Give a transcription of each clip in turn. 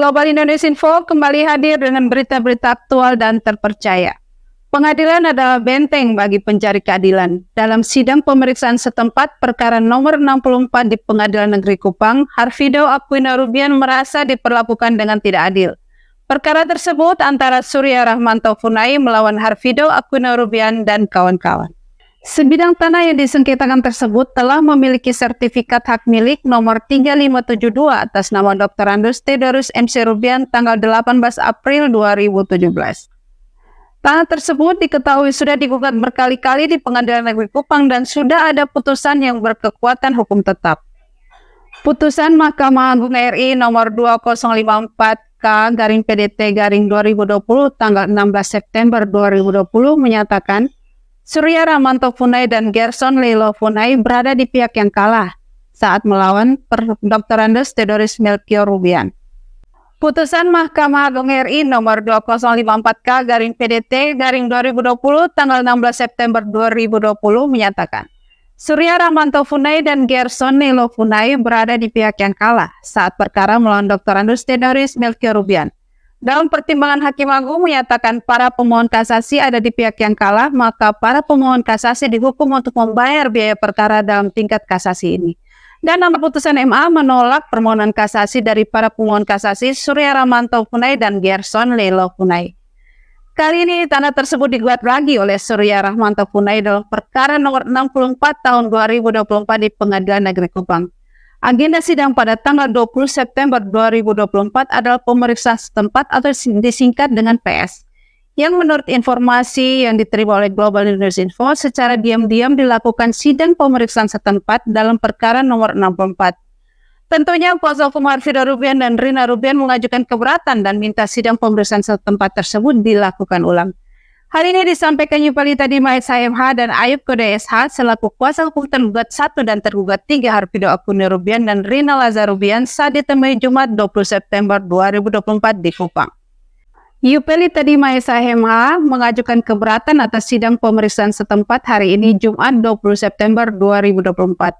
Global Indonesia Info kembali hadir dengan berita-berita aktual dan terpercaya. Pengadilan adalah benteng bagi pencari keadilan. Dalam sidang pemeriksaan setempat perkara nomor 64 di Pengadilan Negeri Kupang, Harfido Aquinarubian merasa diperlakukan dengan tidak adil. Perkara tersebut antara Surya Rahmanto Funai melawan Harfido Aquinarubian dan kawan-kawan. Sebidang tanah yang disengketakan tersebut telah memiliki sertifikat hak milik nomor 3572 atas nama Dr. Andus Theodorus MC Rubian tanggal 18 April 2017. Tanah tersebut diketahui sudah digugat berkali-kali di Pengadilan Negeri Kupang dan sudah ada putusan yang berkekuatan hukum tetap. Putusan Mahkamah Agung RI nomor 2054K/PDT/2020 tanggal 16 September 2020 menyatakan Surya Rahmanto Funai dan Gerson Lilo Funai berada di pihak yang kalah saat melawan Dr. Andus Theodorus Melchior Rubian. Putusan Mahkamah Agung RI nomor 2054K/PDT/2020 tanggal 16 September 2020 menyatakan Surya Rahmanto Funai dan Gerson Lilo Funai berada di pihak yang kalah saat perkara melawan Dr. Andus Theodorus Melchior Rubian. Dalam pertimbangan Hakim Agung menyatakan para pemohon kasasi ada di pihak yang kalah, maka para pemohon kasasi dihukum untuk membayar biaya perkara dalam tingkat kasasi ini. Dan dalam putusan MA menolak permohonan kasasi dari para pemohon kasasi Surya Rahmanto Funai dan Gerson Lilo Funai. Kali ini tanah tersebut digugat lagi oleh Surya Rahmanto Funai dalam perkara nomor 64 tahun 2024 di Pengadilan Negeri Kupang. Agenda sidang pada tanggal 20 September 2024 adalah pemeriksaan setempat atau disingkat dengan PS. Yang menurut informasi yang diterima oleh Global Indonesia Info, secara diam-diam dilakukan sidang pemeriksaan setempat dalam perkara nomor 64. Tentunya kuasa hukum Harfido Rubian dan Rina Rubian mengajukan keberatan dan minta sidang pemeriksaan setempat tersebut dilakukan ulang. Hal ini disampaikan Yupalita Dima SHMH dan Ayub Kode SH selaku kuasa hukum tergugat 1 dan tergugat 3 Harfido Aquinarubian dan Rina Lazarubian saat ditemui Jumat 20 September 2024 di Kupang. Yupalita Dima SHMH mengajukan keberatan atas sidang pemeriksaan setempat hari ini Jumat 20 September 2024.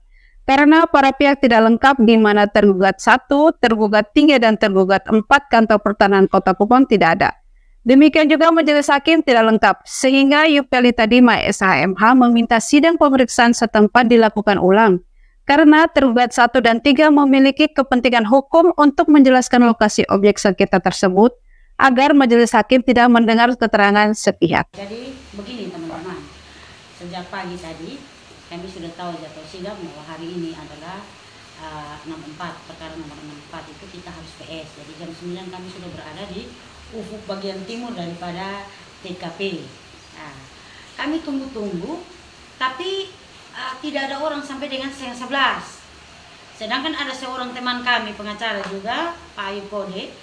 Karena para pihak tidak lengkap di mana tergugat 1, tergugat 3 dan tergugat 4 Kantor Pertanahan Kota Kupang tidak ada. Demikian juga majelis hakim tidak lengkap, sehingga Yupalita Dima SHMH meminta sidang pemeriksaan setempat dilakukan ulang. Karena tergugat 1 dan 3 memiliki kepentingan hukum untuk menjelaskan lokasi objek sengketa tersebut, agar majelis hakim tidak mendengar keterangan sepihak. Jadi begini teman-teman, sejak pagi tadi kami sudah tahu jadwal sidang bahwa hari ini adalah 64, perkara nomor 64 itu kita harus PS. Jadi jam 9 kami sudah berada di ufuk bagian timur daripada TKP. Nah, kami tunggu-tunggu, tapi tidak ada orang sampai dengan setengah 11. Sedangkan ada seorang teman kami, pengacara juga, Pak Ayub Kode,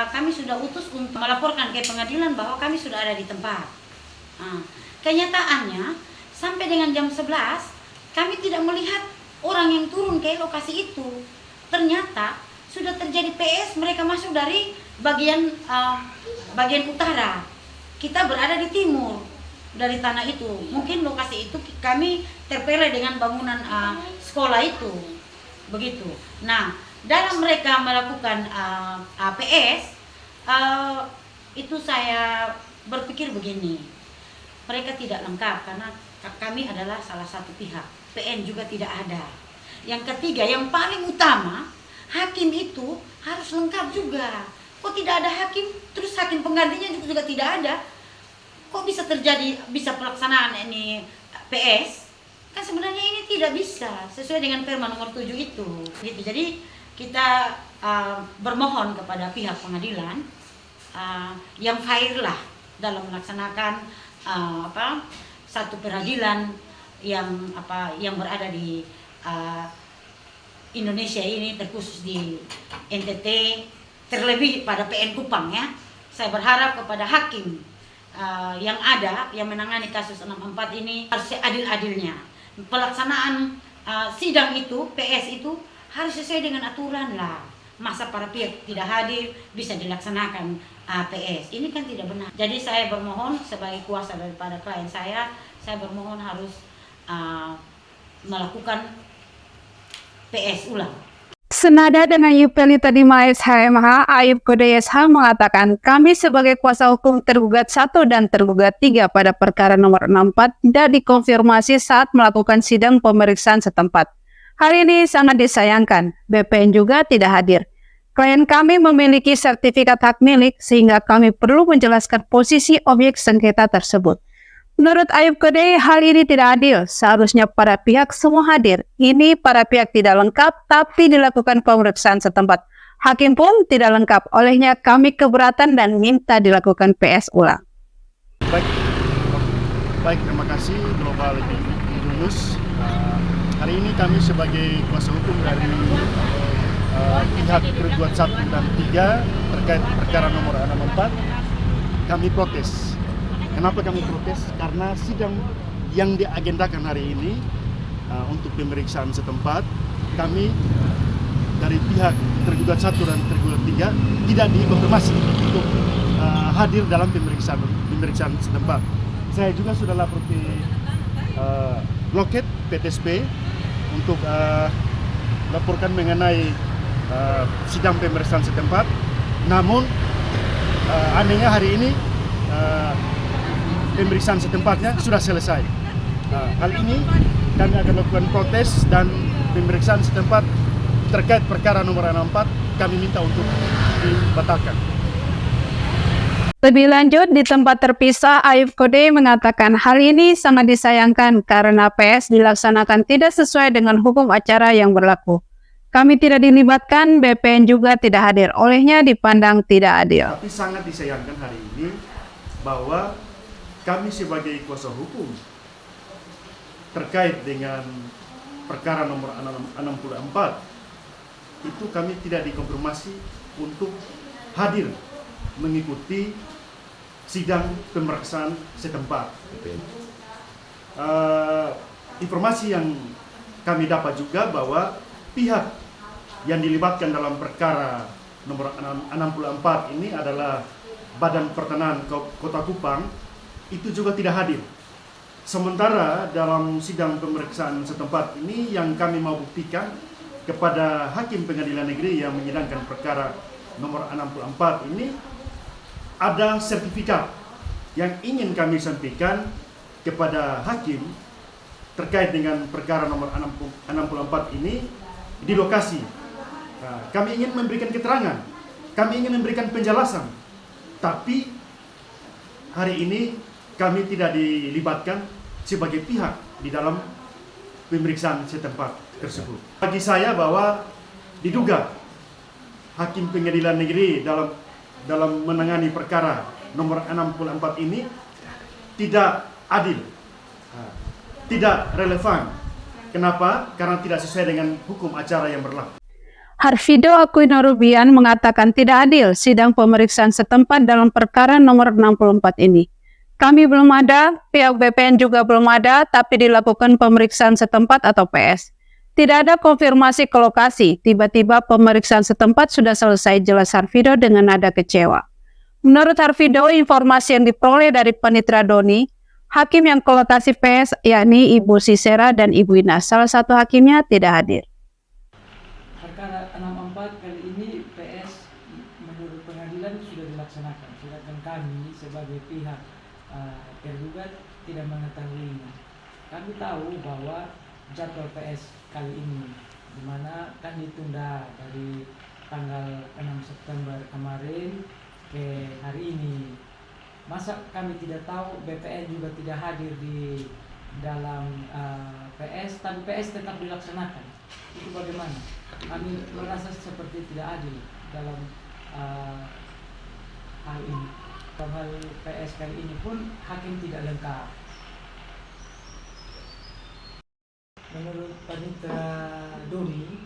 kami sudah utus untuk melaporkan ke pengadilan bahwa kami sudah ada di tempat. Kenyataannya, sampai dengan jam 11, kami tidak melihat orang yang turun ke lokasi itu. Ternyata sudah terjadi PS, mereka masuk dari bagian utara. Kita berada di timur dari tanah itu. Mungkin lokasi itu kami terpele dengan bangunan sekolah itu. Begitu. Nah, dalam mereka melakukan PS, itu saya berpikir begini. Mereka tidak lengkap karena kami adalah salah satu pihak. PN juga tidak ada. Yang ketiga, yang paling utama, hakim itu harus lengkap juga. Kok tidak ada hakim, terus hakim penggantinya juga tidak ada? Kok bisa terjadi, bisa pelaksanaan ini PS? Kan sebenarnya ini tidak bisa, sesuai dengan Perma nomor 7 itu. Gitu. Jadi kita bermohon kepada pihak pengadilan yang fair lah dalam melaksanakan satu peradilan yang berada di Indonesia ini, terkhusus di NTT, terlebih pada PN Kupang ya. Saya berharap kepada hakim yang ada yang menangani kasus 64 ini harus seadil-adilnya. Pelaksanaan sidang itu, PS itu harus sesuai dengan aturan lah. Masa para pihak tidak hadir bisa dilaksanakan PS. Ini kan tidak benar. Jadi saya bermohon sebagai kuasa daripada klien saya bermohon harus melakukan PS ulang. Senada dengan Yupelita 5 SHMH, Ayub Kode SH mengatakan, kami sebagai kuasa hukum tergugat 1 dan tergugat 3 pada perkara nomor 64 tidak dikonfirmasi saat melakukan sidang pemeriksaan setempat. Hal ini sangat disayangkan, BPN juga tidak hadir. Klien kami memiliki sertifikat hak milik sehingga kami perlu menjelaskan posisi objek sengketa tersebut. Menurut Ayub Kode, hal ini tidak adil. Seharusnya para pihak semua hadir. Ini para pihak tidak lengkap, tapi dilakukan pemeriksaan setempat. Hakim pun tidak lengkap. Olehnya kami keberatan dan minta dilakukan PS ulang. Baik, terima kasih Global News. Hari ini kami sebagai kuasa hukum dari pihak tergugat 1 dan 3 terkait perkara nomor 64, kami protes. Kenapa kami protes? Karena sidang yang diagendakan hari ini untuk pemeriksaan setempat, kami dari pihak tergugat 1 dan tergugat 3 tidak dikonfirmasi untuk hadir dalam pemeriksaan setempat. Saya juga sudah lapor ke loket PTSP untuk laporkan mengenai sidang pemeriksaan setempat. Namun anehnya hari ini pemeriksaan setempatnya sudah selesai. Hal ini kami akan lakukan protes dan pemeriksaan setempat terkait perkara nomor 64 kami minta untuk dibatalkan. Lebih lanjut, di tempat terpisah, Ayub Kode mengatakan hal ini sangat disayangkan karena PS dilaksanakan tidak sesuai dengan hukum acara yang berlaku. Kami tidak dilibatkan, BPN juga tidak hadir, olehnya dipandang tidak adil. Tapi sangat disayangkan hari ini bahwa kami sebagai kuasa hukum terkait dengan perkara nomor 64 itu kami tidak dikonfirmasi untuk hadir mengikuti sidang pemeriksaan setempat. Informasi yang kami dapat juga bahwa pihak yang dilibatkan dalam perkara nomor 64 ini adalah Badan Pertanahan Kota Kupang, itu juga tidak hadir. Sementara dalam sidang pemeriksaan setempat ini yang kami mau buktikan kepada Hakim Pengadilan Negeri yang menyidangkan perkara nomor 64 ini ada sertifikat yang ingin kami sampaikan kepada Hakim terkait dengan perkara nomor 64 ini di lokasi. Kami ingin memberikan keterangan, kami ingin memberikan penjelasan, tapi hari ini kami tidak dilibatkan sebagai pihak di dalam pemeriksaan setempat tersebut. Bagi saya bahwa diduga Hakim Pengadilan Negeri dalam menangani perkara nomor 64 ini tidak adil, tidak relevan. Kenapa? Karena tidak sesuai dengan hukum acara yang berlaku. Harfido Aquino Rubian mengatakan tidak adil sidang pemeriksaan setempat dalam perkara nomor 64 ini. Kami belum ada, pihak BPN juga belum ada, tapi dilakukan pemeriksaan setempat atau PS. Tidak ada konfirmasi ke lokasi, tiba-tiba pemeriksaan setempat sudah selesai, jelas Harfido dengan nada kecewa. Menurut Harfido, informasi yang diperoleh dari Panitra Doni, hakim yang ke lokasi PS yakni Ibu Sisera dan Ibu Ina, salah satu hakimnya tidak hadir. Perkara 64 kali ini PS menurut pengadilan sudah dilaksanakan, sedangkan kami sebagai pihak tergugat tidak mengetahuinya. Kami tahu bahwa jadwal PS kali ini di mana kan ditunda dari tanggal 6 September kemarin ke hari ini. Masa kami tidak tahu, BPN juga tidak hadir di dalam PS, tapi PS tetap dilaksanakan. Itu bagaimana? Kami merasa seperti tidak adil dalam hal ini. Dalam hal PS kali ini pun hakim tidak lengkap. Menurut Panitra Doni,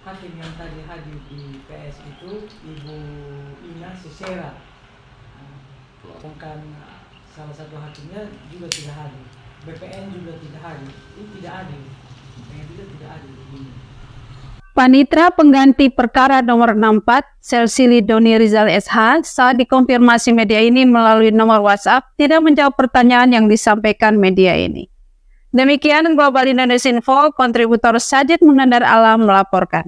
hakim yang tadi hadir di PS itu Ibu Ina Sisera. Bukan salah satu hakimnya juga tidak hadir. BPN juga tidak hadir. Ini tidak adil. BPN tidak adil ini. Panitra pengganti perkara nomor 64, Selsili Doni Rizal SH, saat dikonfirmasi media ini melalui nomor WhatsApp, tidak menjawab pertanyaan yang disampaikan media ini. Demikian Global Indonesia Info, kontributor Sajid Munandar Alam melaporkan.